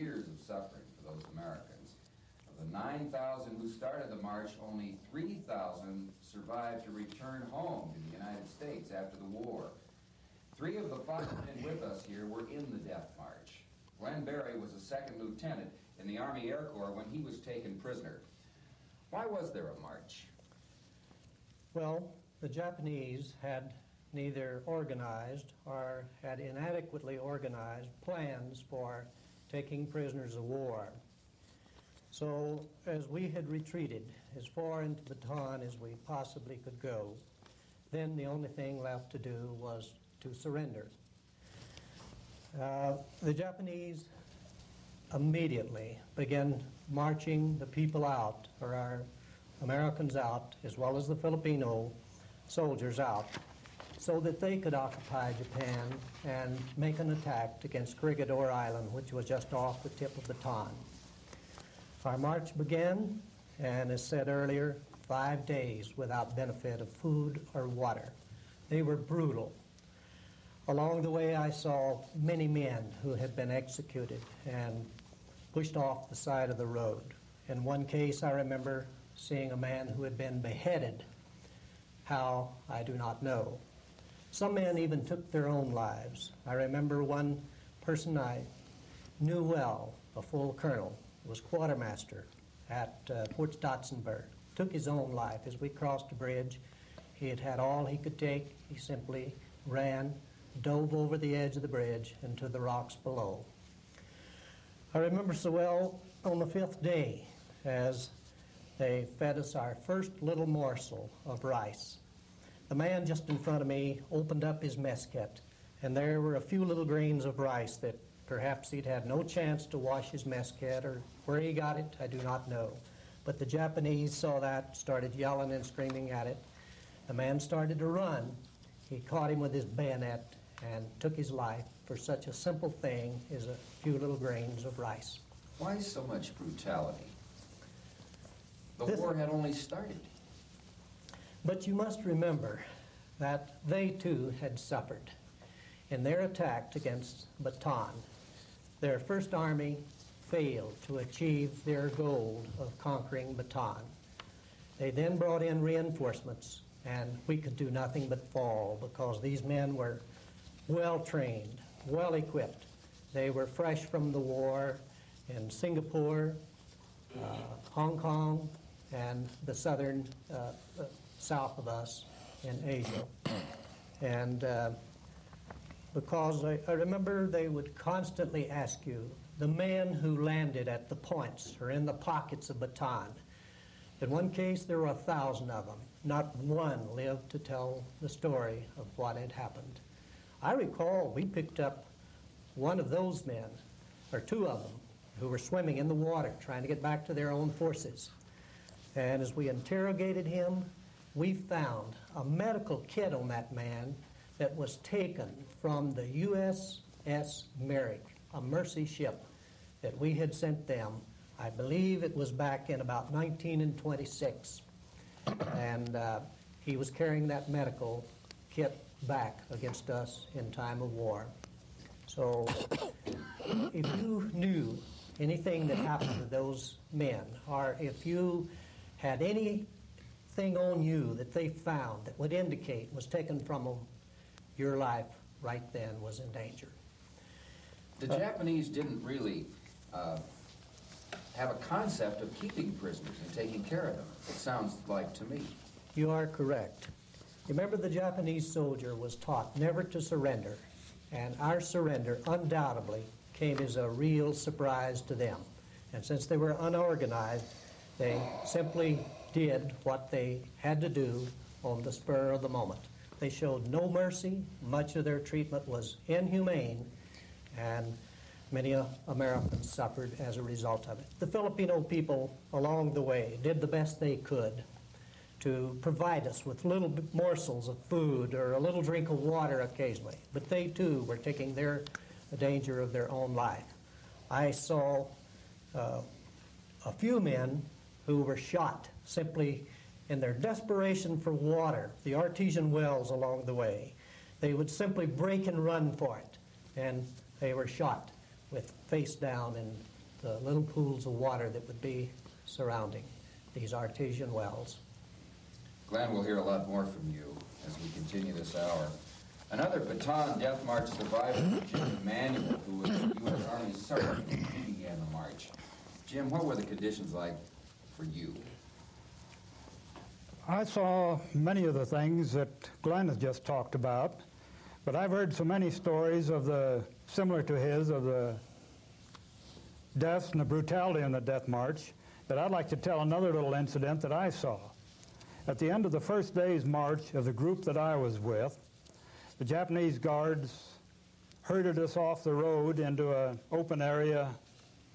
years of suffering for those Americans. Of the 9,000 who started the march, only 3,000 survived to return home to the United States after the war. 3 of the 5 men with us here were in the Death March. Glen Berry was a second lieutenant in the Army Air Corps when he was taken prisoner. Why was there a march? Well, the Japanese had neither organized or had inadequately organized plans for taking prisoners of war. So as we had retreated as far into Bataan as we possibly could go, then the only thing left to do was to surrender. The Japanese immediately began marching the people out, or our Americans out, as well as the Filipino soldiers out, so that they could occupy Japan and make an attack against Corregidor Island, which was just off the tip of Bataan. Our march began, and as said earlier, 5 days without benefit of food or water. They were brutal. Along the way, I saw many men who had been executed and pushed off the side of the road. In one case, I remember seeing a man who had been beheaded. How, I do not know. Some men even took their own lives. I remember one person I knew well, a full colonel, was quartermaster at Fort Stotzenburg, took his own life as we crossed the bridge. He had had all he could take. He simply ran, dove over the edge of the bridge into the rocks below. I remember so well on the 5th day as they fed us our first little morsel of rice. The man just in front of me opened up his mess kit, and there were a few little grains of rice that perhaps he'd had no chance to wash his mess kit, or where he got it, I do not know. But the Japanese saw that, started yelling and screaming at it. The man started to run. He caught him with his bayonet and took his life for such a simple thing as a few little grains of rice. Why so much brutality? The war had only started. But you must remember that they too had suffered. In their attack against Bataan, their first army failed to achieve their goal of conquering Bataan. They then brought in reinforcements, and we could do nothing but fall because these men were well-trained, well-equipped. They were fresh from the war in Singapore, Hong Kong, and the southern south of us in Asia. And because I remember they would constantly ask you, the men who landed at the points or in the pockets of Bataan. In one case, there were 1,000 of them. Not one lived to tell the story of what had happened. I recall we picked up one of those men, or 2 of them, who were swimming in the water trying to get back to their own forces. And as we interrogated him, we found a medical kit on that man that was taken from the USS Merrick, a mercy ship that we had sent them. I believe it was back in about 1926. And he was carrying that medical kit back against us in time of war. So if you knew anything that happened to those men, or if you had anything on you that they found that would indicate was taken from them, your life right then was in danger. The Japanese didn't really have a concept of keeping prisoners and taking care of them, it sounds like to me. You are correct. Remember, the Japanese soldier was taught never to surrender, and our surrender undoubtedly came as a real surprise to them. And since they were unorganized, they simply did what they had to do on the spur of the moment. They showed no mercy. Much of their treatment was inhumane, and many Americans suffered as a result of it. The Filipino people along the way did the best they could to provide us with little morsels of food or a little drink of water occasionally, but they too were taking the danger of their own life. I saw a few men who were shot simply in their desperation for water, the artesian wells along the way. They would simply break and run for it, and they were shot. with face down in the little pools of water that would be surrounding these artesian wells. Glenn, we'll hear a lot more from you as we continue this hour. Another Bataan Death March survivor, Jim Emanuel, who was the U.S. Army sergeant who began the march. Jim, what were the conditions like for you? I saw many of the things that Glenn has just talked about, but I've heard so many stories of similar to his, of the deaths and the brutality in the Death March, that I'd like to tell another little incident that I saw. At the end of the first day's march of the group that I was with, the Japanese guards herded us off the road into an open area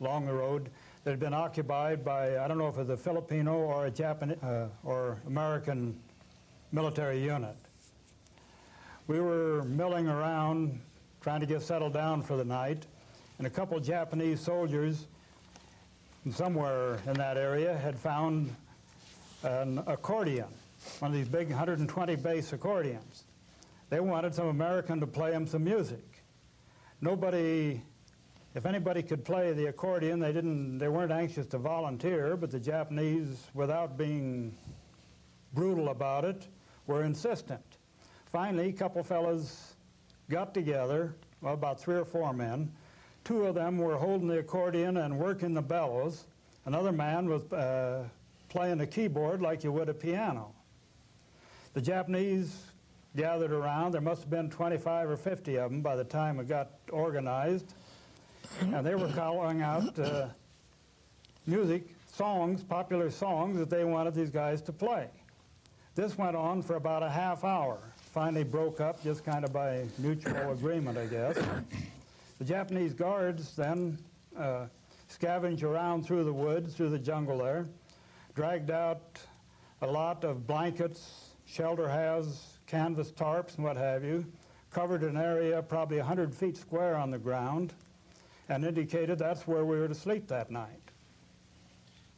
along the road that had been occupied by, I don't know if it was a Filipino or a Japanese or American military unit. We were milling around trying to get settled down for the night, and a couple Japanese soldiers from somewhere in that area had found an accordion, one of these big 120 bass accordions. They wanted some American to play them some music. Nobody, if anybody could play the accordion, they weren't anxious to volunteer, but the Japanese, without being brutal about it, were insistent. Finally, a couple fellas got together, well, about 3 or 4 men. 2 of them were holding the accordion and working the bellows. Another man was playing the keyboard like you would a piano. The Japanese gathered around. There must have been 25 or 50 of them by the time it got organized. And they were calling out music, songs, popular songs that they wanted these guys to play. This went on for about a half hour. Finally broke up just kind of by mutual agreement, I guess. The Japanese guards then scavenged around through the woods, through the jungle there, dragged out a lot of blankets, shelter halves, canvas tarps and what have you, covered an area probably 100 feet square on the ground, and indicated that's where we were to sleep that night.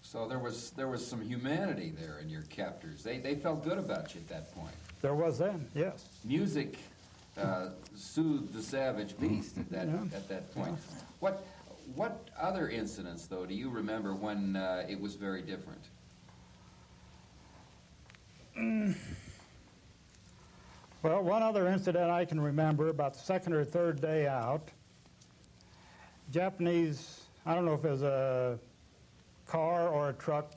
So there was some humanity there in your captors. They felt good about you at that point. There was then, yes. Music soothed the savage beast at that point. Yeah. What other incidents, though, do you remember when it was very different? Well, one other incident I can remember, about the 2nd or 3rd day out, Japanese, I don't know if it was a car or a truck,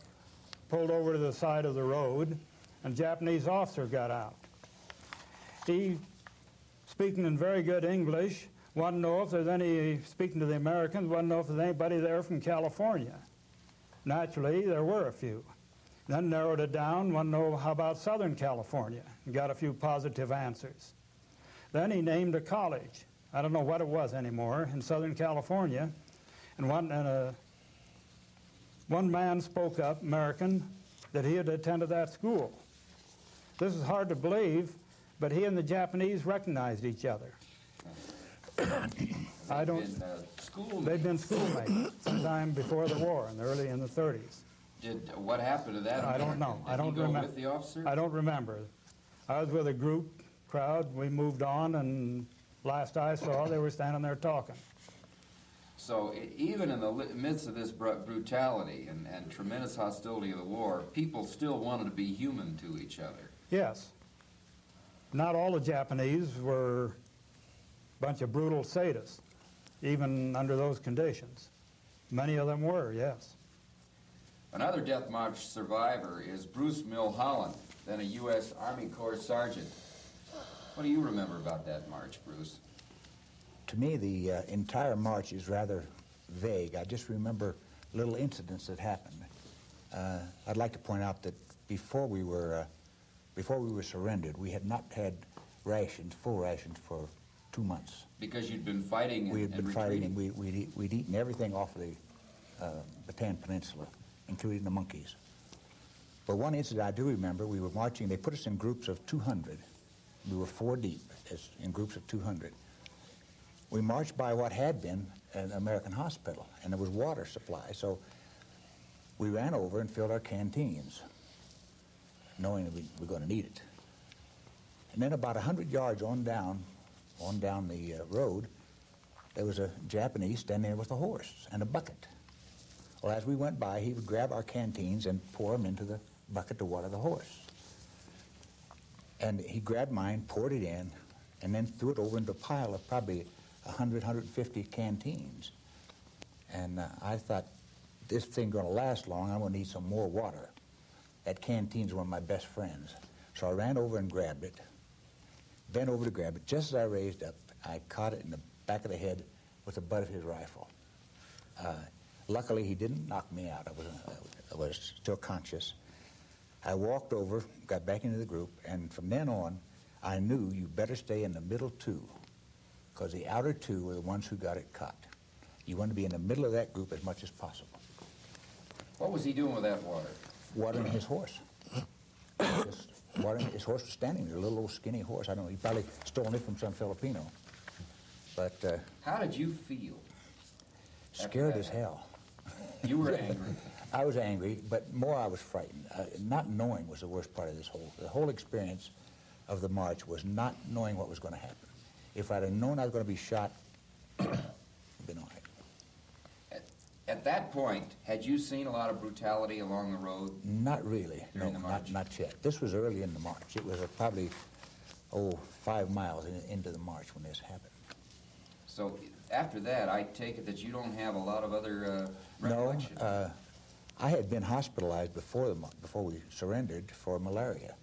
pulled over to the side of the road, and a Japanese officer got out. He, speaking in very good English, wanted to know if there's any, speaking to the Americans, wanted to know if there's anybody there from California. Naturally, there were a few. Then narrowed it down, wanted to know how about Southern California, and got a few positive answers. Then he named a college, I don't know what it was anymore, in Southern California, and one man spoke up, American, that he had attended that school. This is hard to believe, but he and the Japanese recognized each other. They'd been schoolmates sometime before the war, early in the 30s. What happened to that? I don't know. Did he go with the officer? I don't remember. I was with a group, crowd. We moved on, and last I saw, they were standing there talking. So even in the midst of this brutality and tremendous hostility of the war, people still wanted to be human to each other. Yes. Not all the Japanese were a bunch of brutal sadists, even under those conditions. Many of them were, yes. Another Death March survivor is Bruce Micholland, then a U.S. Army Corps sergeant. What do you remember about that march, Bruce? To me, the entire march is rather vague. I just remember little incidents that happened. I'd like to point out that before we were surrendered, we had not had rations, full rations, for 2 months. Because you'd been fighting and We had been retreating. fighting, and we'd eaten everything off of the Bataan Peninsula, including the monkeys. But one incident I do remember, we were marching, they put us in groups of 200. We were 4 deep, in groups of 200. We marched by what had been an American hospital, and there was water supply, so we ran over and filled our canteens, knowing that we were going to need it. And then about 100 yards on down the road, there was a Japanese standing there with a horse and a bucket. Well, as we went by, he would grab our canteens and pour them into the bucket to water the horse. And he grabbed mine, poured it in, and then threw it over into a pile of probably 100, 150 canteens. And I thought, this thing going to last long, I'm going to need some more water. That canteen's one of my best friends. So I ran over and grabbed it, bent over to grab it. Just as I raised up, I caught it in the back of the head with the butt of his rifle. Luckily, he didn't knock me out. I was still conscious. I walked over, got back into the group, and from then on, I knew you better stay in the middle two, because the outer two were the ones who got it cut. You want to be in the middle of that group as much as possible. What was he doing with that water? Watering his horse. Just watering. His horse was standing there, a little old skinny horse. I don't know, he probably stolen it from some Filipino. But how did you feel? scared as hell. You were angry. I was angry, but more I was frightened. Not knowing was the worst part of this the whole experience of the march was not knowing what was going to happen. If I'd have known I was going to be shot, it would have been all right. At that point, had you seen a lot of brutality along the road? Not really. During No, the march? not yet. This was early in the march. It was probably, 5 miles into the march when this happened. So after that, I take it that you don't have a lot of other recollection? No, I had been hospitalized before we surrendered for malaria.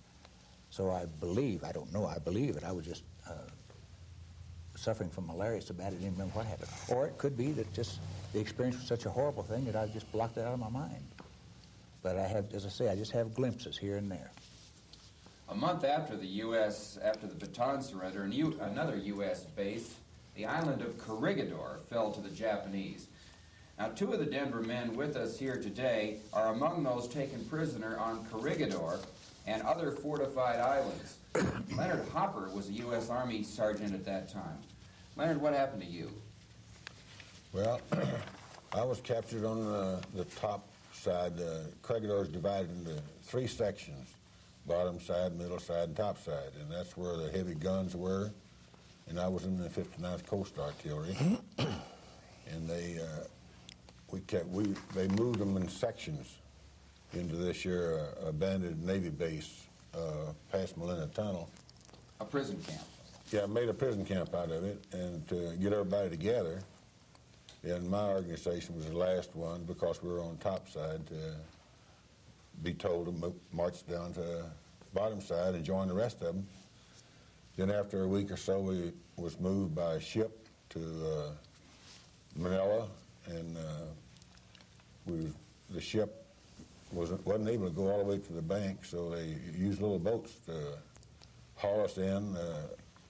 So I believe, I don't know, I believe that I was just suffering from malaria so bad I didn't remember what happened. Or it could be that just the experience was such a horrible thing that I just blocked it out of my mind. But I have, as I say, I just have glimpses here and there. A month after the Bataan surrender, another U.S. base, the island of Corregidor, fell to the Japanese. Now, 2 of the Denver men with us here today are among those taken prisoner on Corregidor and other fortified islands. Leonard Hopper was a U.S. Army sergeant at that time. Leonard, what happened to you? Well, I was captured on the top side. Corregidor is divided into 3 sections, bottom side, middle side, and top side, and that's where the heavy guns were. And I was in the 59th Coast Artillery, and they moved them in sections into this year abandoned Navy base past Molina Tunnel. A prison camp. Yeah, I made a prison camp out of it, and to get everybody together. And my organization was the last one because we were on top side to be told to march down to bottom side and join the rest of them. Then after a week or so, we was moved by ship to Manila, and the ship wasn't able to go all the way to the bank, so they used little boats to haul us in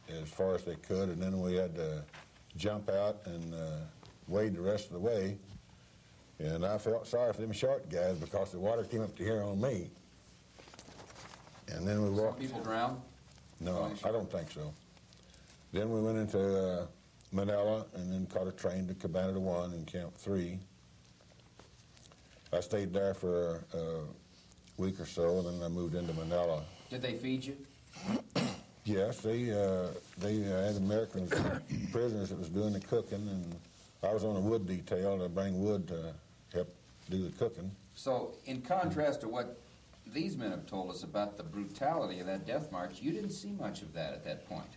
as far as they could, and then we had to jump out and wade the rest of the way. And I felt sorry for them short guys because the water came up to here on me. And then we walked. Some people drowned? No, I don't think so. Then we went into Manila and then caught a train to Cabana 1 in Camp 3. I stayed there for a week or so, and then I moved into Manila. Did they feed you? Yes, they had American prisoners that was doing the cooking, and I was on a wood detail to bring wood to help do the cooking. So, in contrast to what these men have told us about the brutality of that death march, you didn't see much of that at that point.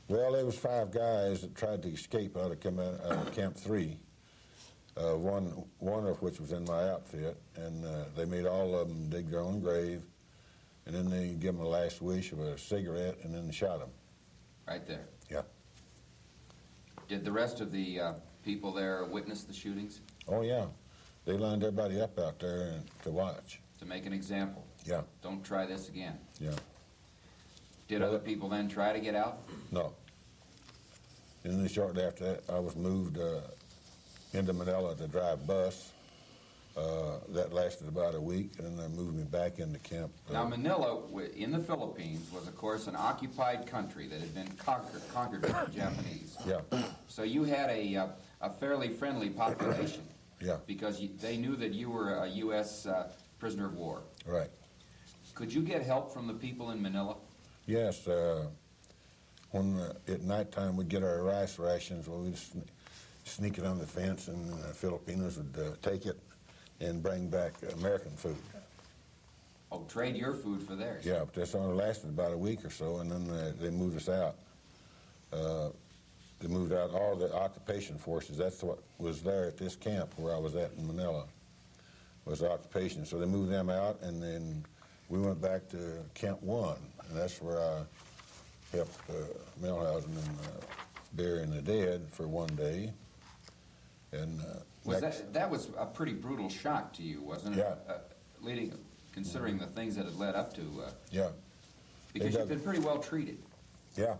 Well, there was 5 guys that tried to escape out of Camp 3. One of which was in my outfit, and they made all of them dig their own grave, and then they give them a last wish of a cigarette, and then shot them. Right there. Yeah. Did the rest of the people there witness the shootings? Oh, yeah. They lined everybody up out there to watch. To make an example? Yeah. Don't try this again. Yeah. Did other people then try to get out? No. And then shortly after that, I was moved into Manila to drive bus. That lasted about a week, and then they moved me back into camp. Now, Manila, in the Philippines, was, of course, an occupied country that had been conquered by the Japanese. Yeah. So you had a fairly friendly population. Yeah. Because they knew that you were a U.S. Prisoner of war. Right. Could you get help from the people in Manila? Yes. When at nighttime we'd get our rice rations, well, we'd sneak it on the fence, and Filipinos would take it and bring back American food. Oh, trade your food for theirs. Yeah, but this only lasted about a week or so, and then they moved us out. They moved out all the occupation forces. That's what was there at this camp where I was at in Manila, was occupation. So they moved them out, and then we went back to Camp 1, and that's where I helped Milhausen and burying the dead for one day. And that was a pretty brutal shock to you, wasn't it? Yeah. Considering the things that had led up to. Yeah. Because you've been pretty well treated. Yeah.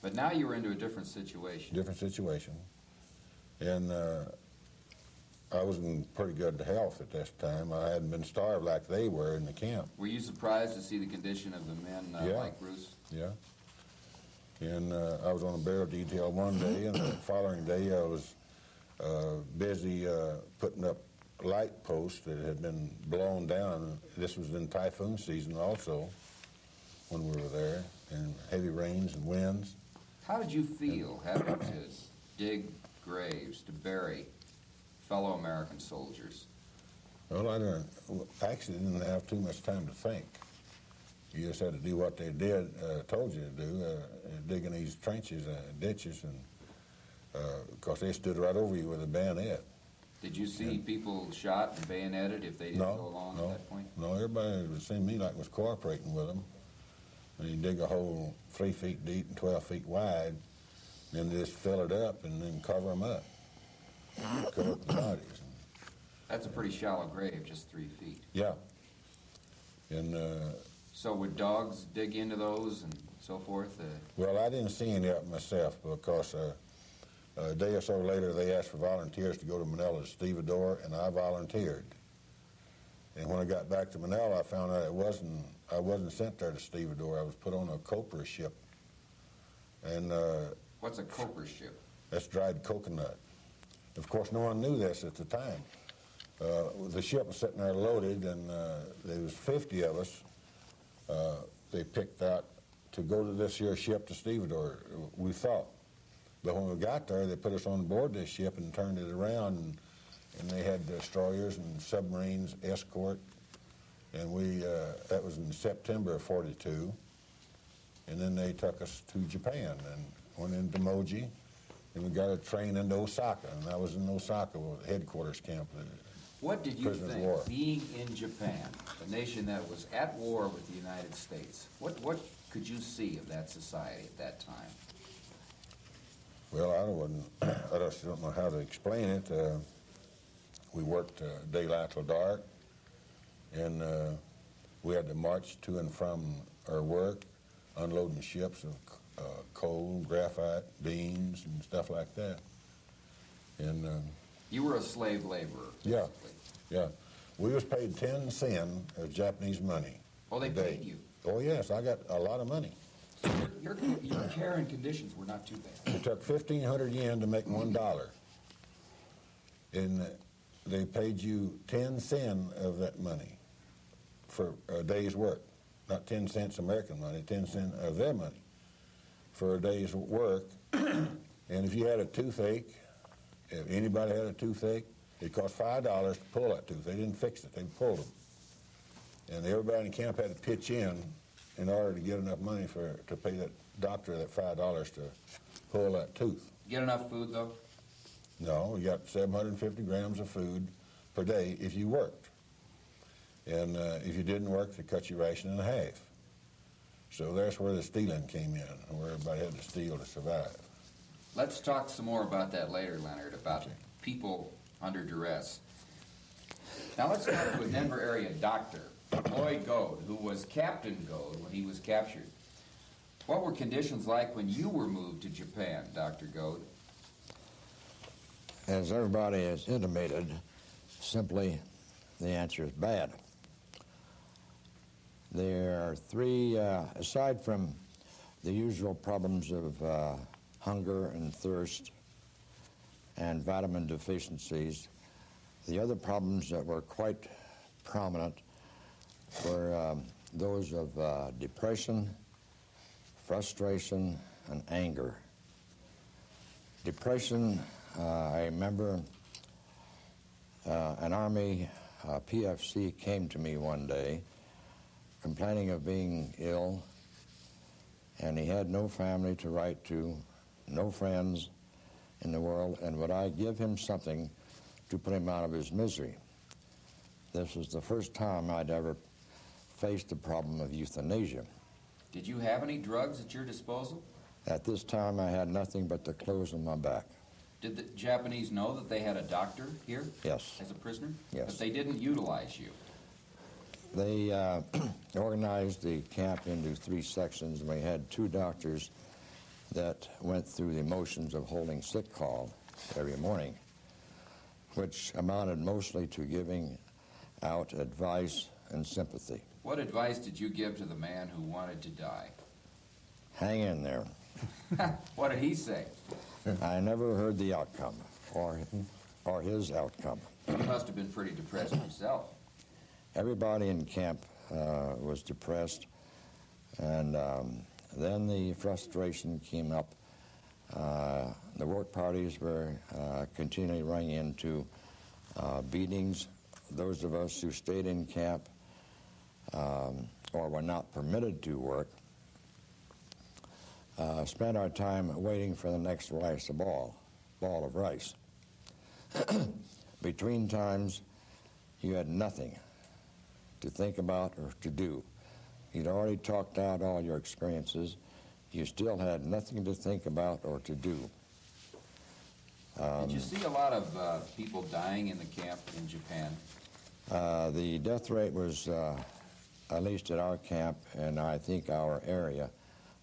But now you were into a different situation. Different situation. And I was in pretty good health at this time. I hadn't been starved like they were in the camp. Were you surprised to see the condition of the men like Bruce? Yeah. And I was on a burial detail one day, and the following day I was busy putting up light posts that had been blown down. This was in typhoon season also when we were there, and heavy rains and winds. How did you feel having to dig graves to bury fellow American soldiers? Well, I actually didn't have too much time to think. You just had to do what they told you to do, digging these trenches, ditches, and because they stood right over you with a bayonet. Did you see people shot and bayoneted if they didn't go along at that point? No, everybody was seeing me like was cooperating with them. And you dig a hole 3 feet deep and 12 feet wide, and then just fill it up and then cover them up. Cover up the bodies. That's a pretty shallow grave, just 3 feet. Yeah. And so would dogs dig into those and so forth? Well, I didn't see any of it myself because a day or so later they asked for volunteers to go to Manila to stevedore, and I volunteered. And when I got back to Manila, I found out I wasn't sent there to stevedore. I was put on a copra ship. And what's a copra ship? That's dried coconut. Of course, no one knew this at the time. The ship was sitting there loaded, and there was 50 of us. They picked out to go to this here ship to stevedore, we thought. But when we got there, they put us on board this ship and turned it around, and they had destroyers and submarines, escort, and that was in September of '42. And then they took us to Japan and went into Moji, and we got a train into Osaka, and I was in Osaka, headquarters camp. What did you think, being in Japan, a nation that was at war with the United States, what could you see of that society at that time? Well, I just don't know how to explain it. We worked daylight till dark, and we had to march to and from our work, unloading ships of coal, graphite, beans, and stuff like that. And you were a slave laborer, yeah, basically. Yeah. We was paid 10 sen of Japanese money. Oh, they paid you? Oh, yes. I got a lot of money. So your care and conditions were not too bad. It took 1,500 yen to make $1. And they paid you 10 sen of that money for a day's work. Not 10 cents American money, 10 cents of their money for a day's work. And if you had a toothache, if anybody had a toothache, it cost $5 to pull that tooth. They didn't fix it, they pulled them. And everybody in camp had to pitch in order to get enough money to pay that doctor that $5 to pull that tooth. Get enough food, though? No, you got 750 grams of food per day if you worked. And if you didn't work, they cut your ration in half. So that's where the stealing came in, where everybody had to steal to survive. Let's talk some more about that later, Leonard, about people under duress. Now let's talk to a Denver area doctor, Lloyd Goad, who was Captain Goad when he was captured. What were conditions like when you were moved to Japan, Dr. Goad? As everybody has intimated, simply the answer is bad. There are three, aside from the usual problems of hunger and thirst and vitamin deficiencies, the other problems that were quite prominent were those of depression, frustration, and anger. Depression I remember an Army PFC came to me one day complaining of being ill, and he had no family to write to, no friends in the world, and would I give him something to put him out of his misery. This was the first time I'd ever faced the problem of euthanasia. Did you have any drugs at your disposal? At this time, I had nothing but the clothes on my back. Did the Japanese know that they had a doctor here? Yes. As a prisoner? Yes. But they didn't utilize you? They organized the camp into 3 sections, and we had 2 doctors that went through the motions of holding sick call every morning, which amounted mostly to giving out advice and sympathy. What advice did you give to the man who wanted to die? Hang in there. What did he say? I never heard the outcome or his outcome. You must have been pretty depressed yourself. Everybody in camp was depressed, and then the frustration came up. The work parties were continually running into beatings. Those of us who stayed in camp or were not permitted to work spent our time waiting for the next rice ball of rice. Between times, you had nothing to think about or to do. You'd already talked out all your experiences. You still had nothing to think about or to do. Did you see a lot of people dying in the camp in Japan? The death rate was, at least at our camp, and I think our area,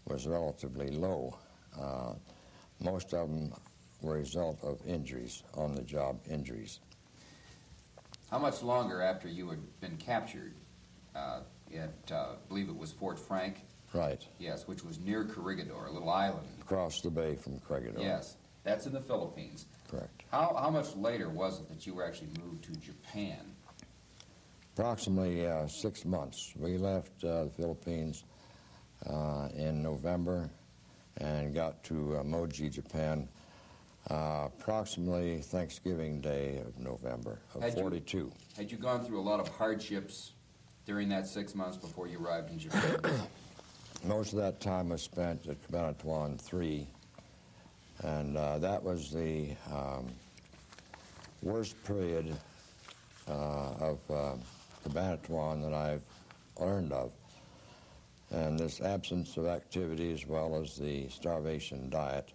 was relatively low. Most of them were a result of injuries, on-the-job injuries. How much longer after you had been captured at, I believe it was Fort Frank? Right. Yes, which was near Corregidor, a little island. Across the bay from Corregidor. Yes, that's in the Philippines. Correct. How much later was it that you were actually moved to Japan? Approximately 6 months. We left the Philippines in November and got to Moji, Japan, approximately Thanksgiving Day of November of '42. Had you gone through a lot of hardships during that 6 months before you arrived in Japan? Most of that time was spent at Cabanatuan 3, and that was the worst period of Cabanatuan that I've learned of. And this absence of activity, as well as the starvation diet,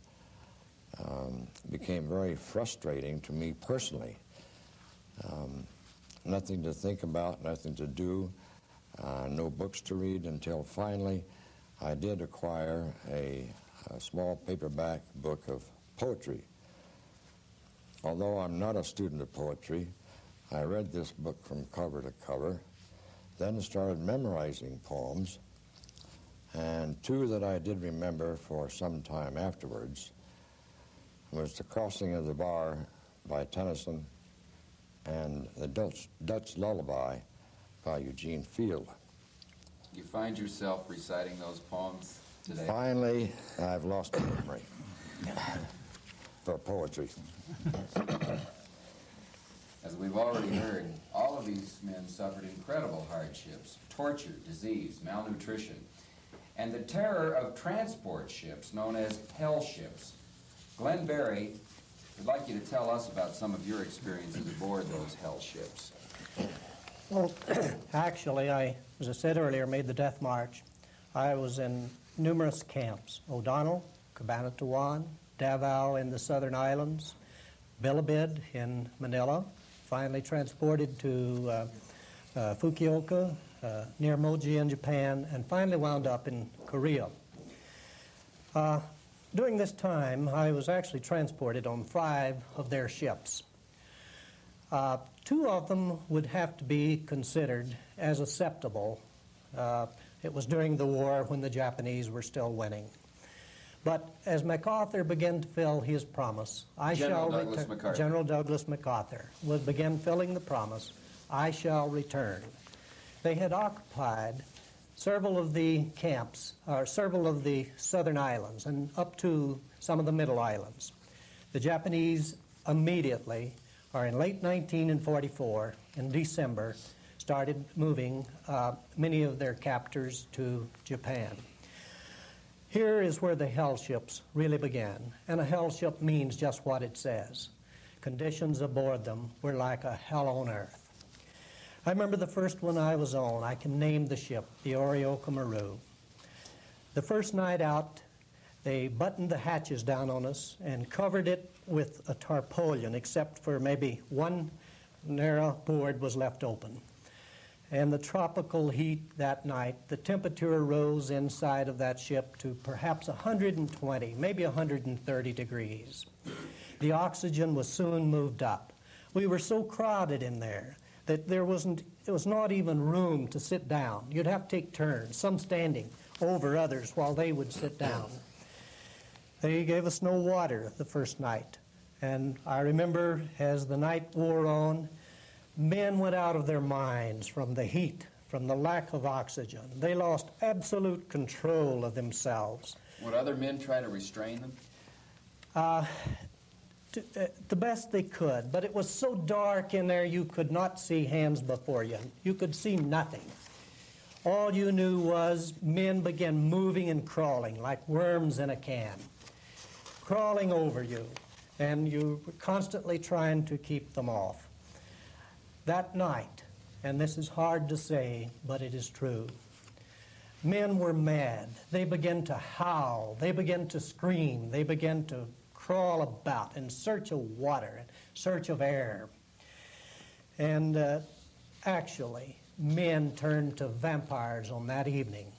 became very frustrating to me personally. Nothing to think about, nothing to do, no books to read, until finally I did acquire a small paperback book of poetry. Although I'm not a student of poetry, I read this book from cover to cover, then started memorizing poems, and 2 that I did remember for some time afterwards was The Crossing of the Bar by Tennyson and The Dutch Lullaby by Eugene Field. You find yourself reciting those poems today? Finally, I've lost my memory for poetry. As we've already heard, all of these men suffered incredible hardships, torture, disease, malnutrition, and the terror of transport ships known as hell ships. Glen Berry, we'd like you to tell us about some of your experiences aboard those hell ships. Well, actually, as I said earlier, made the Death March. I was in numerous camps: O'Donnell, Cabanatuan, Davao in the Southern Islands, Bilibid in Manila, finally transported to Fukuoka, near Moji in Japan, and finally wound up in Korea. During this time, I was actually transported on 5 of their ships. 2 of them would have to be considered as acceptable. It was during the war when the Japanese were still winning. But as MacArthur began to fill his promise, General Douglas MacArthur would begin filling the promise, I shall return. They had occupied several of the camps, or several of the southern islands, and up to some of the middle islands. The Japanese immediately, or in late 1944, in December, started moving many of their captors to Japan. Here is where the hell ships really began, and a hell ship means just what it says. Conditions aboard them were like a hell on earth. I remember the first one I was on. I can name the ship, the Orioka Maru. The first night out, they buttoned the hatches down on us and covered it with a tarpaulin, except for maybe one narrow board was left open. And the tropical heat that night, the temperature rose inside of that ship to perhaps 120, maybe 130 degrees. The oxygen was soon moved up. We were so crowded in there that there was not even room to sit down. You'd have to take turns, some standing over others while they would sit down. They gave us no water the first night. And I remember as the night wore on, men went out of their minds from the heat, from the lack of oxygen. They lost absolute control of themselves. Would other men try to restrain them? The best they could, but it was so dark in there you could not see hands before you. You could see nothing. All you knew was men began moving and crawling like worms in a can, crawling over you, and you were constantly trying to keep them off. That night, and this is hard to say, but it is true, men were mad. They began to howl. They began to scream. They began to crawl about in search of water, in search of air. And actually, men turned to vampires on that evening.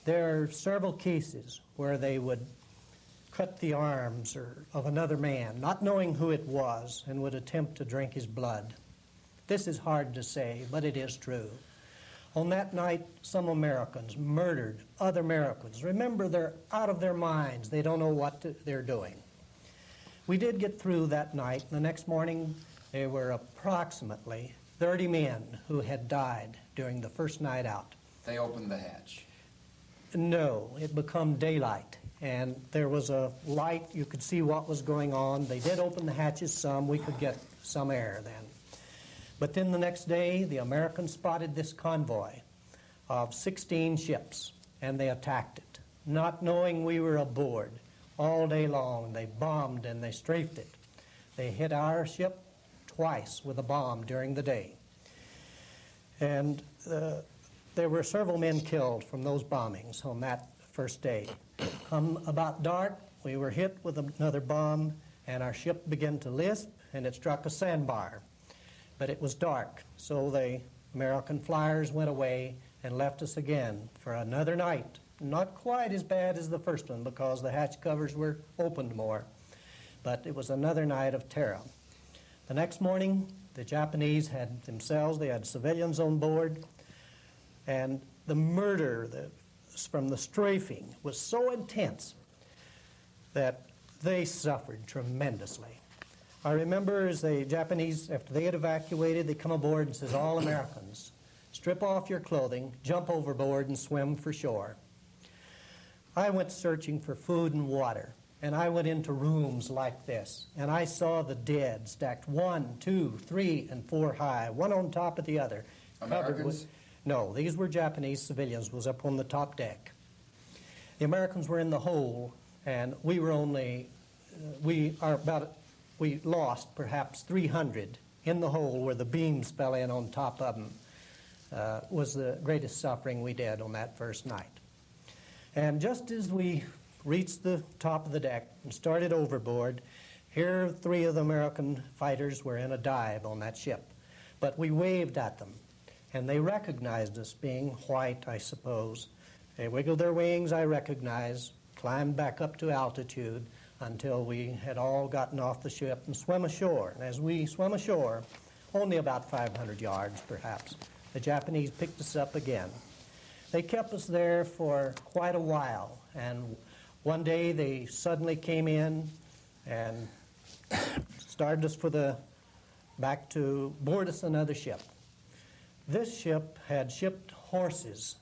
There are several cases where they would cut the arms of another man, not knowing who it was, and would attempt to drink his blood. This is hard to say, but it is true. On that night, some Americans murdered other Americans. Remember, they're out of their minds. They don't know what they're doing. We did get through that night. The next morning, there were approximately 30 men who had died during the first night out. They opened the hatch. No, it became daylight, and there was a light. You could see what was going on. They did open the hatches some. We could get some air then. But then the next day, the Americans spotted this convoy of 16 ships, and they attacked it, not knowing we were aboard. All day long, they bombed and they strafed it. They hit our ship twice with a bomb during the day. And there were several men killed from those bombings on that first day. Come about dark, we were hit with another bomb, and our ship began to lisp, and it struck a sandbar. But it was dark, so the American flyers went away and left us again for another night. Not quite as bad as the first one because the hatch covers were opened more, but it was another night of terror. The next morning, the Japanese had themselves, they had civilians on board, and the murder from the strafing was so intense that they suffered tremendously. I remember as the Japanese, after they had evacuated, they come aboard and says, all Americans, strip off your clothing, jump overboard, and swim for shore. I went searching for food and water, and I went into rooms like this, and I saw the dead stacked 1, 2, 3, and 4 high, one on top of the other. Americans? No, these were Japanese civilians, was up on the top deck. The Americans were in the hold, and we were only, we lost perhaps 300 in the hole where the beams fell in on top of them. Was the greatest suffering we did on that first night. And just as we reached the top of the deck and started overboard, here 3 of the American fighters were in a dive on that ship. But we waved at them, and they recognized us, being white, I suppose. They wiggled their wings, I recognize, climbed back up to altitude until we had all gotten off the ship and swam ashore. And as we swam ashore, only about 500 yards perhaps, the Japanese picked us up again. They kept us there for quite a while, and one day they suddenly came in and started us back to board us another ship. This ship had shipped horses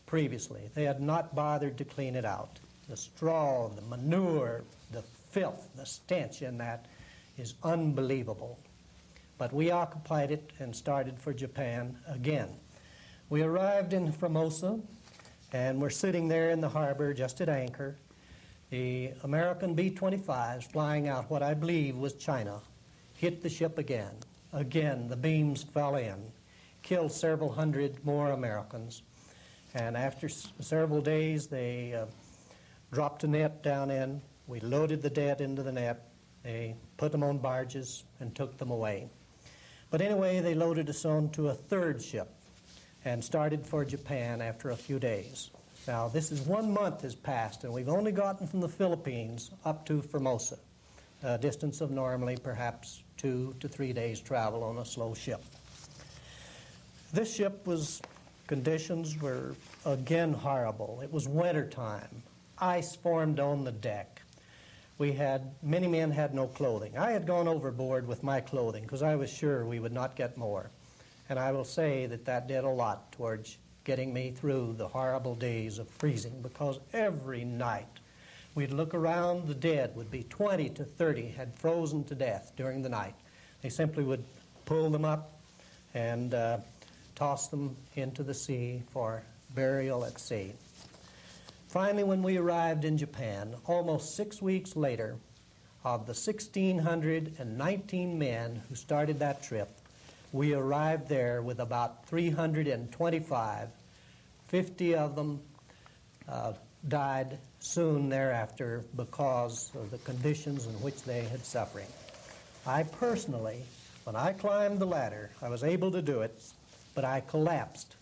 previously. They had not bothered to clean it out. The straw, the manure, the filth, the stench in that, is unbelievable. But we occupied it and started for Japan again. We arrived in Formosa, and we're sitting there in the harbor just at anchor. The American B-25s flying out what I believe was China hit the ship again. Again, the beams fell in, killed several hundred more Americans. And after several days, they dropped a net down in. We loaded the dead into the net. They put them on barges and took them away. But anyway, they loaded us on to a third ship and started for Japan after a few days. Now, this is 1 month has passed, and we've only gotten from the Philippines up to Formosa, a distance of normally perhaps 2 to 3 days travel on a slow ship. This ship conditions were again horrible. It was winter time. Ice formed on the deck. Many men had no clothing. I had gone overboard with my clothing because I was sure we would not get more. And I will say that did a lot towards getting me through the horrible days of freezing, because every night we'd look around, the dead would be 20 to 30 had frozen to death during the night. They simply would pull them up and toss them into the sea for burial at sea. Finally, when we arrived in Japan, almost 6 weeks later, of the 1,619 men who started that trip, we arrived there with about 325. 50 of them died soon thereafter because of the conditions in which they had suffering. I personally, when I climbed the ladder, I was able to do it, but I collapsed.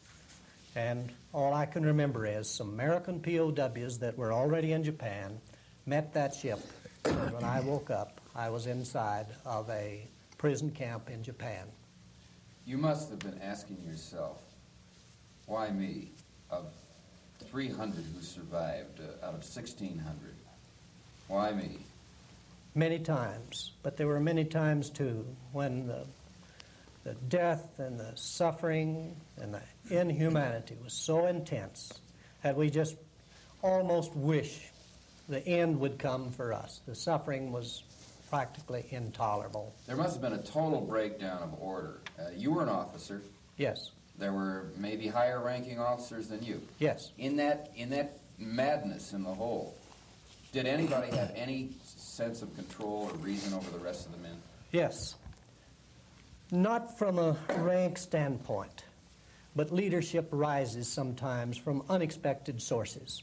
And all I can remember is some American POWs that were already in Japan met that ship. And when I woke up, I was inside of a prison camp in Japan. You must have been asking yourself, why me? Of 300 who survived out of 1,600, why me? Many times, but there were many times too when the death and the suffering and the inhumanity was so intense that we just almost wish the end would come for us. The suffering was practically intolerable. There must have been a total breakdown of order. You were an officer. Yes. There were maybe higher ranking officers than you. Yes. In that madness in the hole, did anybody have any sense of control or reason over the rest of the men? Yes. Not from a rank standpoint, but leadership rises sometimes from unexpected sources.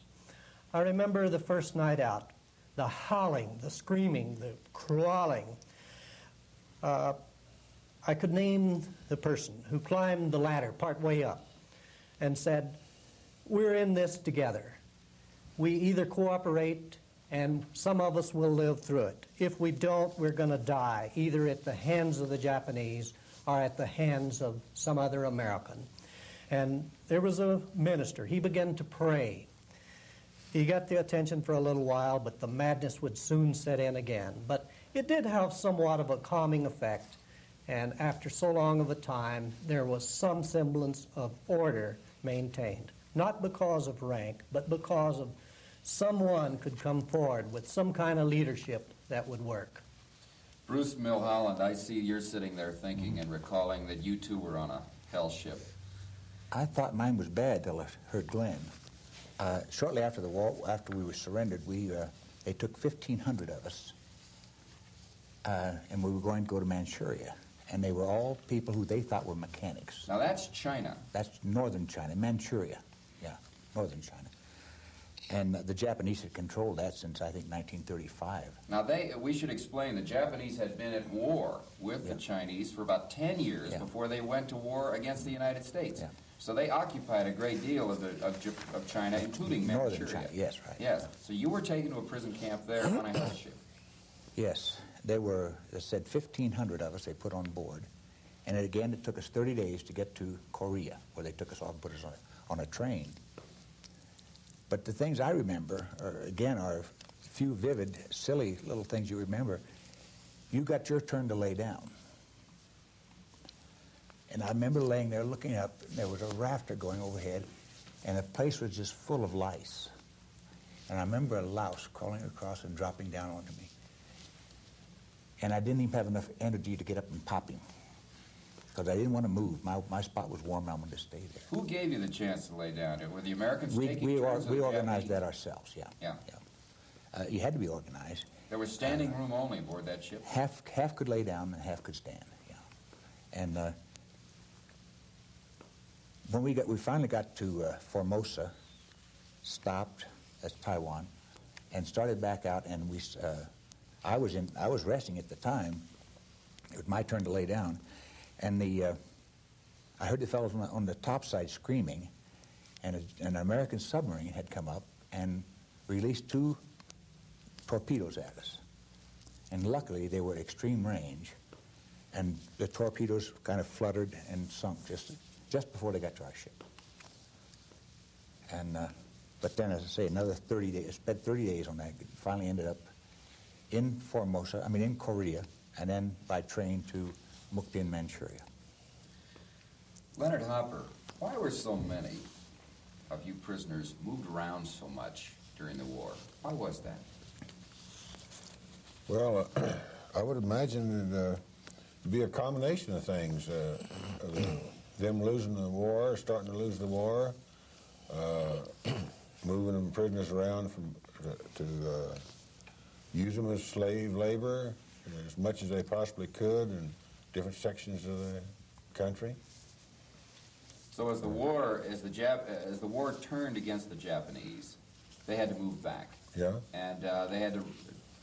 I remember the first night out, the howling, the screaming, the crawling. I could name the person who climbed the ladder part way up and said, we're in this together. We either cooperate and some of us will live through it. If we don't, we're going to die, either at the hands of the Japanese or at the hands of some other American. And there was a minister. He began to pray. He got the attention for a little while, but the madness would soon set in again. But it did have somewhat of a calming effect. And after so long of a time, there was some semblance of order maintained. Not because of rank, but because of someone could come forward with some kind of leadership that would work. Bruce Micholland, I see you're sitting there thinking and recalling that you too were on a hell ship. I thought mine was bad till I heard Glen. Shortly after the war, after we were surrendered, they took 1,500 of us, and we were going to go to Manchuria. And they were all people who they thought were mechanics. Now that's China. That's northern China, Manchuria. Yeah, northern China. And the Japanese had controlled that since, I think, 1935. Now we should explain, the Japanese had been at war with the Chinese for about 10 years before they went to war against the United States. Yeah. So they occupied a great deal of China, including Northern Manchuria. China, yes, right. Yes. So you were taken to a prison camp there on a hell ship. Yes. They said 1,500 of us they put on board. And again, it took us 30 days to get to Korea, where they took us off and put us on a train. But the things I remember, are a few vivid, silly little things you remember. You got your turn to lay down. And I remember laying there looking up, and there was a rafter going overhead, and the place was just full of lice. And I remember a louse crawling across and dropping down onto me. and I didn't even have enough energy to get up and pop him because I didn't want to move. My spot was warm, and I wanted to stay there. Who gave you the chance to lay down? Were the Americans We taking turns? we or the organized Japanese? that ourselves, yeah. Yeah. You had to be organized. There was standing room only aboard that ship? Half could lay down and half could stand, yeah. And when we finally got to Formosa, stopped, that's Taiwan, and started back out, and I was resting at the time. It was my turn to lay down, and I heard the fellows on the top side screaming, and an American submarine had come up and released 2 torpedoes at us. And luckily, they were at extreme range, and the torpedoes kind of fluttered and sunk just before they got to our ship. And but then, as I say, another 30 days, spent 30 days on that. Finally ended up in Korea, and then by train to Mukden, Manchuria. Leonard Hopper, why were so many of you prisoners moved around so much during the war? Why was that? Well, I would imagine it'd be a combination of things. Them losing the war, starting to lose the war, moving them prisoners around to use them as slave labor as much as they possibly could in different sections of the country. So as the war turned against the Japanese, they had to move back. Yeah. And they had to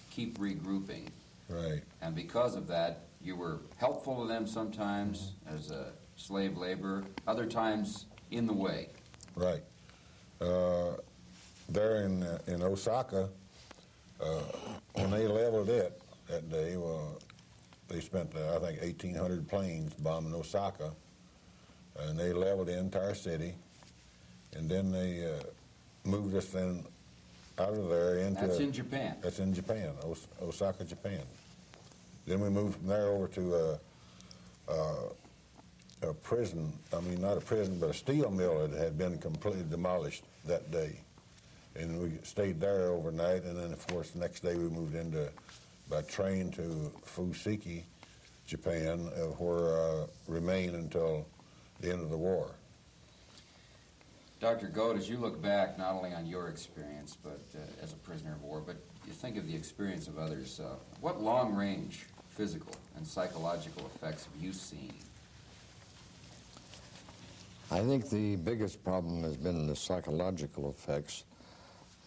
keep regrouping. Right. And because of that, you were helpful to them sometimes as a slave laborer, other times in the way. Right. There in Osaka, when they leveled it that day, they spent, I think, 1,800 planes bombing Osaka, and they leveled the entire city, and then they moved us then out of there into... That's in Japan. That's in Japan, Osaka, Japan. Then we moved from there over to a prison, not a prison, but a steel mill that had been completely demolished that day. And we stayed there overnight, and then, of course, the next day we moved by train to Fuseki, Japan, where remained until the end of the war. Dr. Goad, as you look back not only on your experience, but as a prisoner of war, but you think of the experience of others, what long-range physical and psychological effects have you seen? I think the biggest problem has been the psychological effects.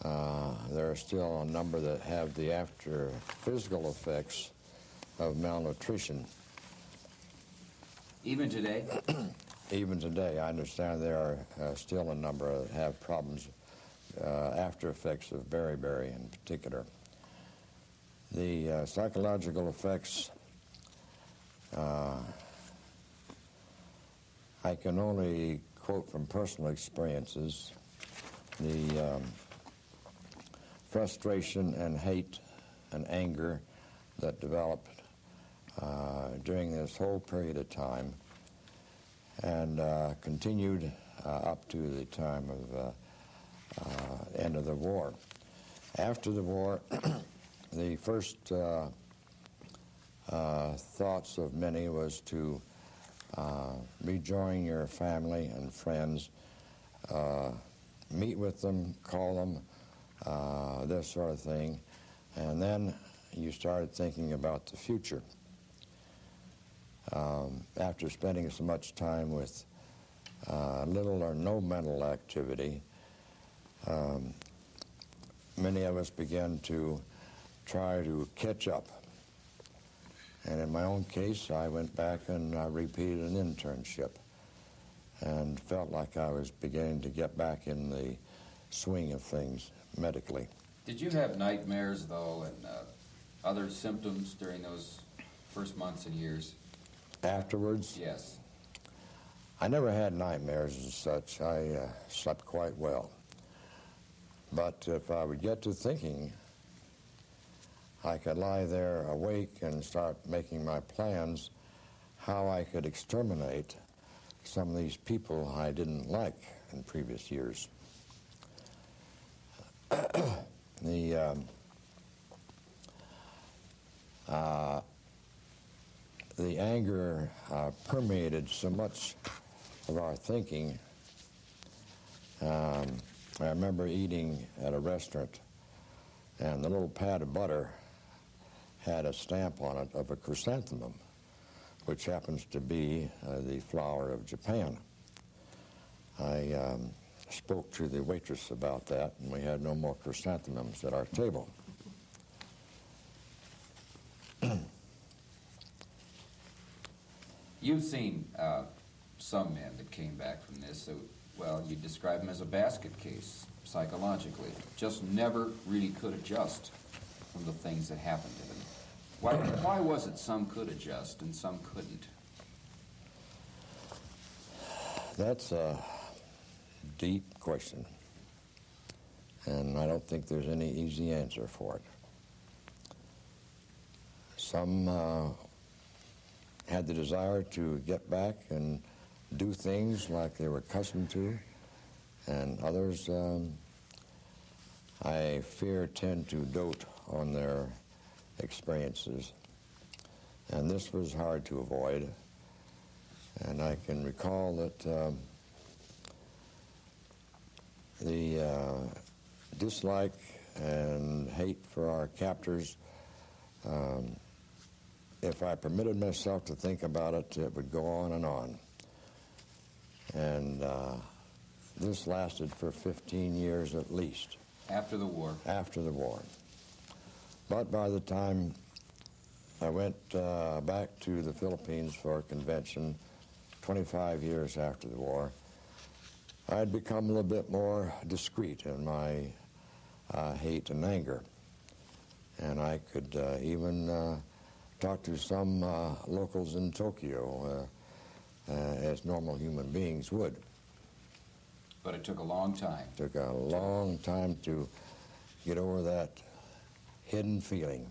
There are still a number that have the after physical effects of malnutrition. Even today? Even today, I understand there are still a number that have problems, after effects of beriberi in particular. The psychological effects, I can only quote from personal experiences. The frustration and hate and anger that developed during this whole period of time and continued up to the time of end of the war. After the war, the first thoughts of many was to rejoin your family and friends, meet with them, call them, this sort of thing, and then you started thinking about the future. After spending so much time with little or no mental activity, many of us began to try to catch up. And in my own case, I went back and repeated an internship and felt like I was beginning to get back in the swing of things medically. Did you have nightmares, though, and other symptoms during those first months and years? Afterwards? Yes. I never had nightmares as such. I slept quite well. But if I would get to thinking, I could lie there awake and start making my plans how I could exterminate some of these people I didn't like in previous years. the anger permeated so much of our thinking. I remember eating at a restaurant, and the little pad of butter had a stamp on it of a chrysanthemum, which happens to be the flower of Japan. I spoke to the waitress about that, and we had no more chrysanthemums at our table. You've seen some men that came back from this, so, well, you describe them as a basket case, psychologically. Just never really could adjust from the things that happened to them. Why was it some could adjust and some couldn't? That's a deep question, and I don't think there's any easy answer for it. Some had the desire to get back and do things like they were accustomed to, and others, I fear, tend to dote on their experiences. And this was hard to avoid. And I can recall that the dislike and hate for our captors, if I permitted myself to think about it, it would go on and on. And this lasted for 15 years at least. After the war? After the war. But by the time I went back to the Philippines for a convention, 25 years after the war, I had become a little bit more discreet in my hate and anger. And I could even talk to some locals in Tokyo as normal human beings would. But it took a long time. It took a long time to get over that hidden feeling.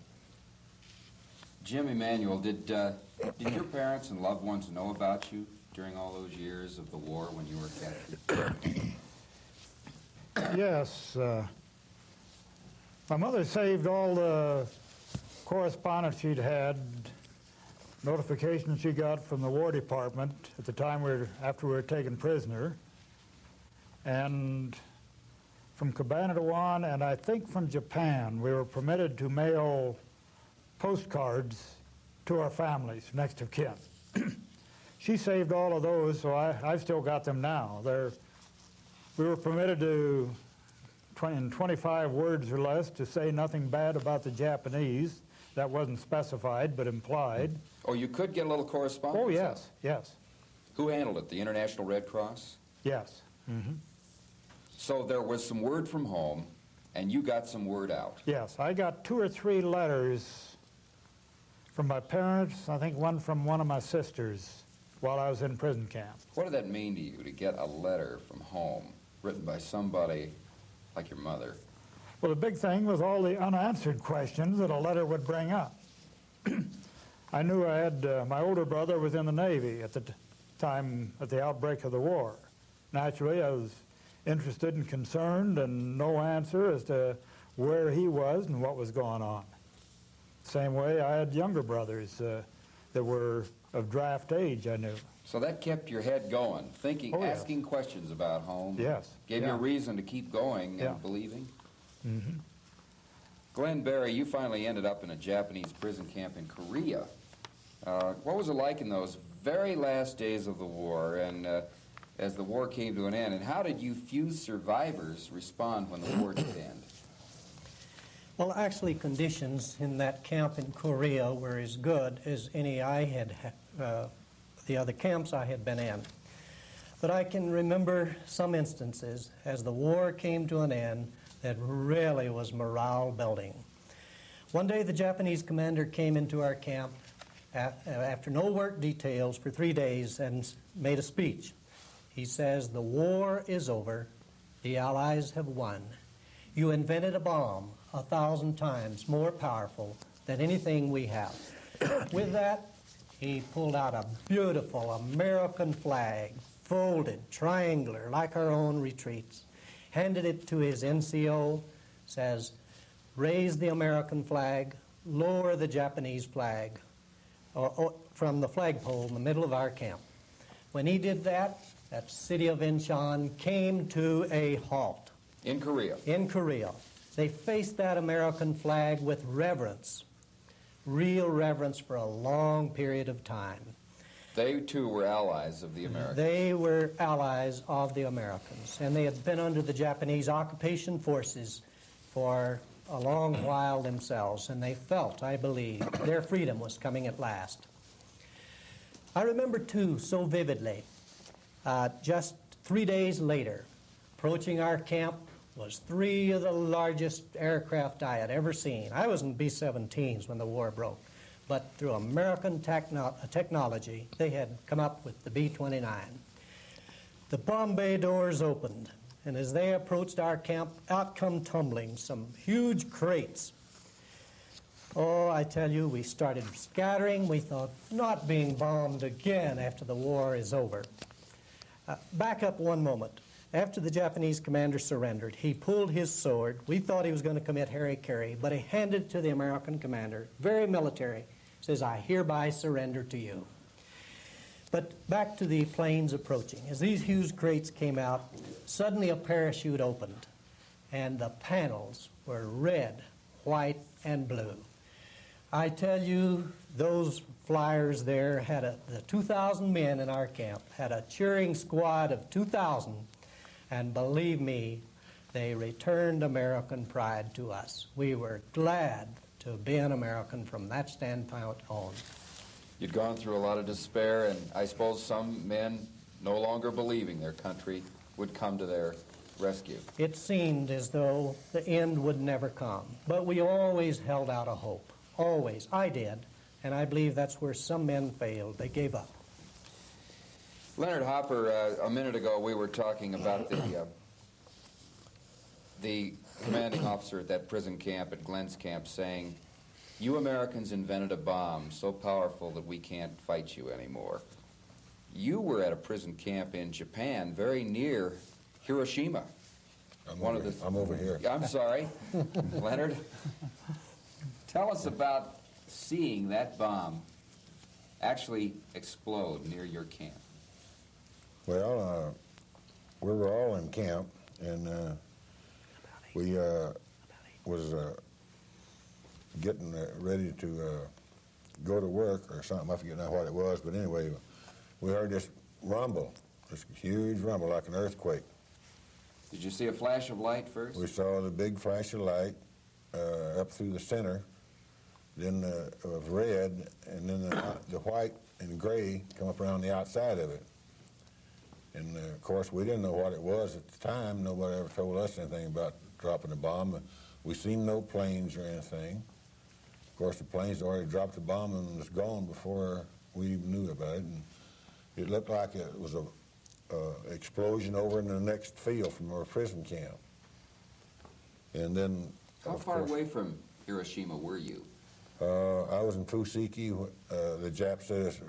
Jim, Emanuel, did your parents and loved ones know about you during all those years of the war when you were captured? Yes. My mother saved all the correspondence she'd had, notifications she got from the War Department at the time after we were taken prisoner, and from Cabanatuan, and I think from Japan, we were permitted to mail postcards to our families, next of kin. She saved all of those, so I've still got them now. We were permitted to, in 25 words or less, to say nothing bad about the Japanese. That wasn't specified, but implied. Oh, you could get a little correspondence? Oh, yes, yes. Who handled it, the International Red Cross? Yes. Mm-hmm. So there was some word from home, and you got some word out. Yes, I got 2 or 3 letters from my parents, I think one from one of my sisters, while I was in prison camp. What did that mean to you, to get a letter from home written by somebody like your mother? Well, the big thing was all the unanswered questions that a letter would bring up. I knew I had, my older brother was in the Navy at the time, at the outbreak of the war. Naturally, I was interested and concerned, and no answer as to where he was and what was going on. Same way, I had younger brothers that were of draft age, I knew. So that kept your head going, thinking, Oh, yeah. asking questions about home. Yes. Gave you Yeah. a reason to keep going Yeah. and believing. Mm-hmm. Glen Berry, you finally ended up in a Japanese prison camp in Korea. What was it like in those very last days of the war, and as the war came to an end, and how did you few survivors respond when the war did end? Well, actually, conditions in that camp in Korea were as good as any I had, the other camps I had been in. But I can remember some instances as the war came to an end that really was morale building. One day, the Japanese commander came into our camp after no work details for 3 days and made a speech. He says, "The war is over. The Allies have won. You invented a bomb 1,000 times more powerful than anything we have." With that, he pulled out a beautiful American flag, folded, triangular, like our own retreats, handed it to his NCO, says, "Raise the American flag, lower the Japanese flag, from the flagpole in the middle of our camp. When he did that, that city of Incheon came to a halt. In Korea? In Korea. They faced that American flag with reverence, real reverence for a long period of time. They, too, were allies of the Americans. They were allies of the Americans, and they had been under the Japanese occupation forces for a long while themselves, and they felt, I believe, their freedom was coming at last. I remember, too, so vividly, just 3 days later, approaching our camp was 3 of the largest aircraft I had ever seen. I was in B-17s when the war broke, but through American technology, they had come up with the B-29. The bomb bay doors opened, and as they approached our camp, out come tumbling some huge crates. Oh, I tell you, we started scattering. We thought, not being bombed again after the war is over. Back up one moment. After the Japanese commander surrendered, he pulled his sword. We thought he was going to commit hara-kiri, but he handed it to the American commander, very military, says, "I hereby surrender to you." But back to the planes approaching. As these huge crates came out, suddenly a parachute opened, and the panels were red, white, and blue. I tell you, those flyers there had the 2,000 men in our camp, had a cheering squad of 2,000, and believe me, they returned American pride to us. We were glad to be an American from that standpoint on. You'd gone through a lot of despair, and I suppose some men, no longer believing their country, would come to their rescue. It seemed as though the end would never come, but we always held out a hope. Always. I did, and I believe that's where some men failed. They gave up. Leonard Hopper, a minute ago we were talking about the commanding officer at that prison camp, at Glen's camp, saying, "You Americans invented a bomb so powerful that we can't fight you anymore." You were at a prison camp in Japan, very near Hiroshima. I'm over here. I'm sorry, Leonard. Tell us about seeing that bomb actually explode near your camp. Well, we were all in camp, and we was getting ready to go to work or something. I forget now what it was, but anyway, we heard this rumble, this huge rumble, like an earthquake. Did you see a flash of light first? We saw the big flash of light up through the center, then of red, and then the white and gray come up around the outside of it. And, of course, we didn't know what it was at the time. Nobody ever told us anything about dropping a bomb. We seen no planes or anything. Of course, the planes already dropped the bomb and was gone before we even knew about it. And it looked like it was a explosion over in the next field from our prison camp. And then, How far away from Hiroshima were you? I was in Fusiki. The Japs said it's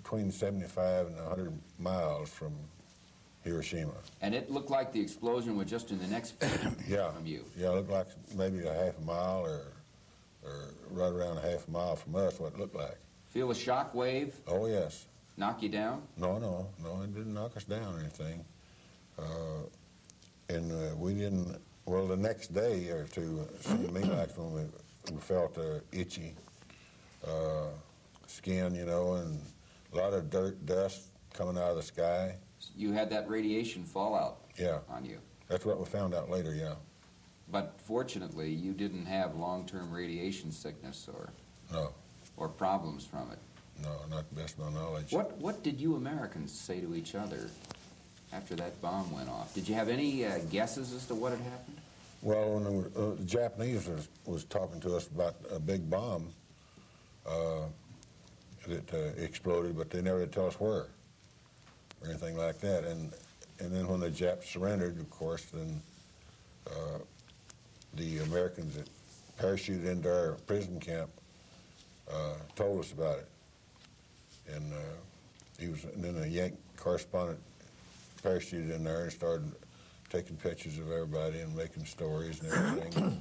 between 75 and 100 miles from Hiroshima. And it looked like the explosion was just in the next field from you. Yeah, it looked like maybe a half a mile or right around a half a mile from us, what it looked like. Feel a shock wave? Oh, yes. Knock you down? No, it didn't knock us down or anything. And we didn't, well, the next day or two, it seemed to me like when we felt itchy skin, you know, and a lot of dirt, dust coming out of the sky. You had that radiation fallout on you. That's what we found out later, yeah. But fortunately, you didn't have long-term radiation sickness or problems from it. No, not to the best of my knowledge. What did you Americans say to each other after that bomb went off? Did you have any guesses as to what had happened? Well, when the Japanese was talking to us about a big bomb that exploded, but they never did tell us where or anything like that. And then when the Japs surrendered, of course, then the Americans that parachuted into our prison camp told us about it. And then a Yank correspondent parachuted in there and started taking pictures of everybody and making stories and everything.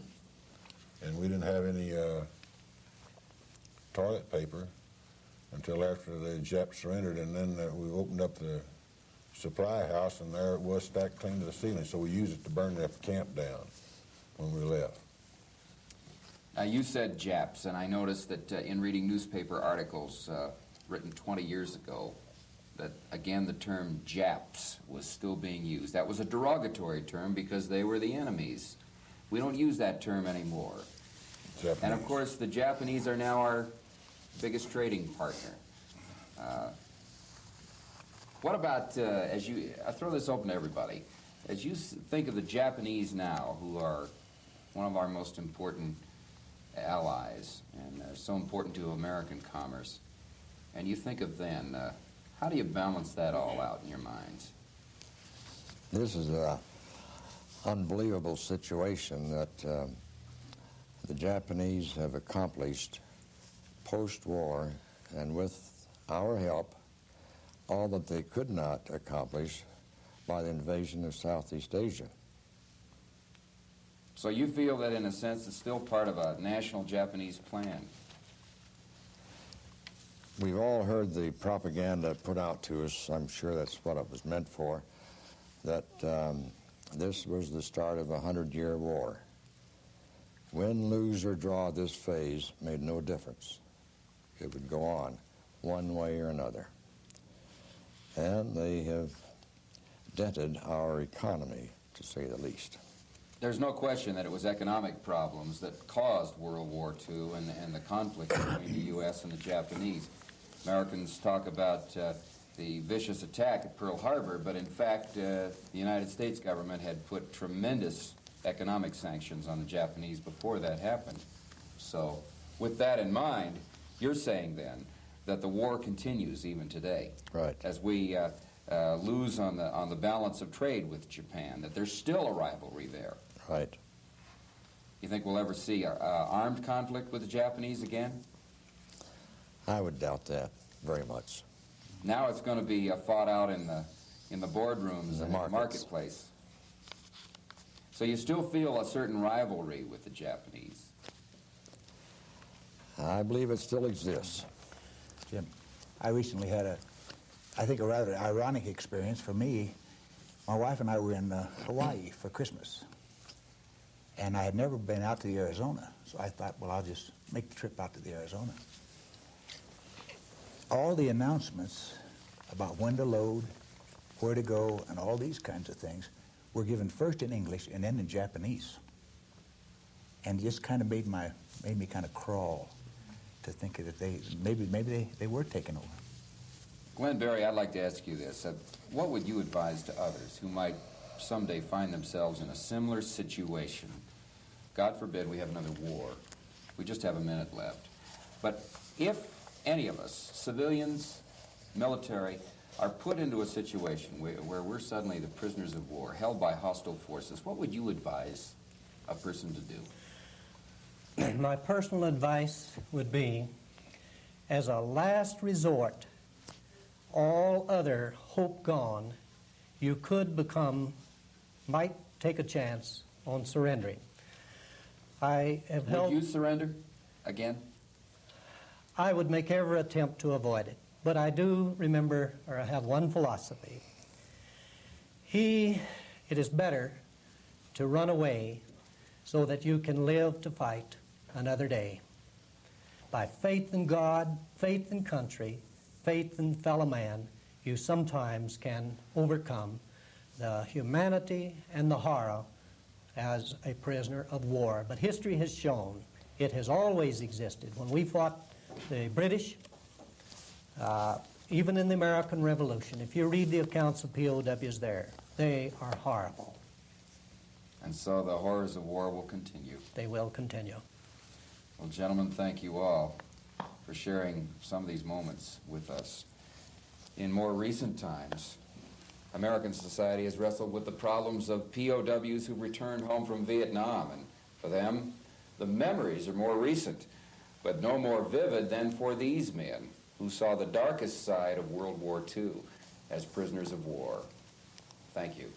And we didn't have any toilet paper, until after the Japs surrendered, and then we opened up the supply house, and there it was stacked clean to the ceiling, so we used it to burn the camp down when we left. Now, you said Japs, and I noticed that in reading newspaper articles written 20 years ago, that, again, the term Japs was still being used. That was a derogatory term because they were the enemies. We don't use that term anymore. Japanese. And, of course, the Japanese are now our biggest trading partner. What about, I throw this open to everybody, as you think of the Japanese now, who are one of our most important allies and so important to American commerce, and you think of then, how do you balance that all out in your minds? This is an unbelievable situation that the Japanese have accomplished post-war, and with our help, all that they could not accomplish by the invasion of Southeast Asia. So you feel that, in a sense, it's still part of a national Japanese plan? We've all heard the propaganda put out to us, I'm sure that's what it was meant for, that this was the start of a 100-year war. Win, lose, or draw this phase made no difference. It would go on one way or another. And they have dented our economy, to say the least. There's no question that it was economic problems that caused World War II and the conflict between the U.S. and the Japanese. Americans talk about the vicious attack at Pearl Harbor, but in fact, the United States government had put tremendous economic sanctions on the Japanese before that happened. So, with that in mind, you're saying then that the war continues even today. Right. As we lose on the balance of trade with Japan, that there's still a rivalry there. Right. You think we'll ever see armed conflict with the Japanese again? I would doubt that very much. Now it's going to be fought out in the boardrooms and the marketplace. So you still feel a certain rivalry with the Japanese? I believe it still exists. Jim, I recently had I think a rather ironic experience for me. My wife and I were in Hawaii for Christmas, and I had never been out to the Arizona, so I thought, well, I'll just make the trip out to the Arizona. All the announcements about when to load, where to go, and all these kinds of things were given first in English and then in Japanese, and just kind of made me kind of crawl to think that maybe they were taken over. Glen Berry, I'd like to ask you this. What would you advise to others who might someday find themselves in a similar situation? God forbid we have another war. We just have a minute left. But if any of us, civilians, military, are put into a situation where we're suddenly the prisoners of war, held by hostile forces, what would you advise a person to do? My personal advice would be, as a last resort, all other hope gone, you might take a chance on surrendering. I have held... Would you surrender again? I would make every attempt to avoid it. But I do remember, or I have one philosophy. It is better to run away so that you can live to fight another day. By faith in God, faith in country, faith in fellow man, you sometimes can overcome the humanity and the horror as a prisoner of war. But history has shown it has always existed. When we fought the British, even in the American Revolution, if you read the accounts of POWs there, they are horrible. And so the horrors of war will continue. They will continue. Well, gentlemen, thank you all for sharing some of these moments with us. In more recent times, American society has wrestled with the problems of POWs who returned home from Vietnam, and for them, the memories are more recent, but no more vivid than for these men who saw the darkest side of World War II as prisoners of war. Thank you.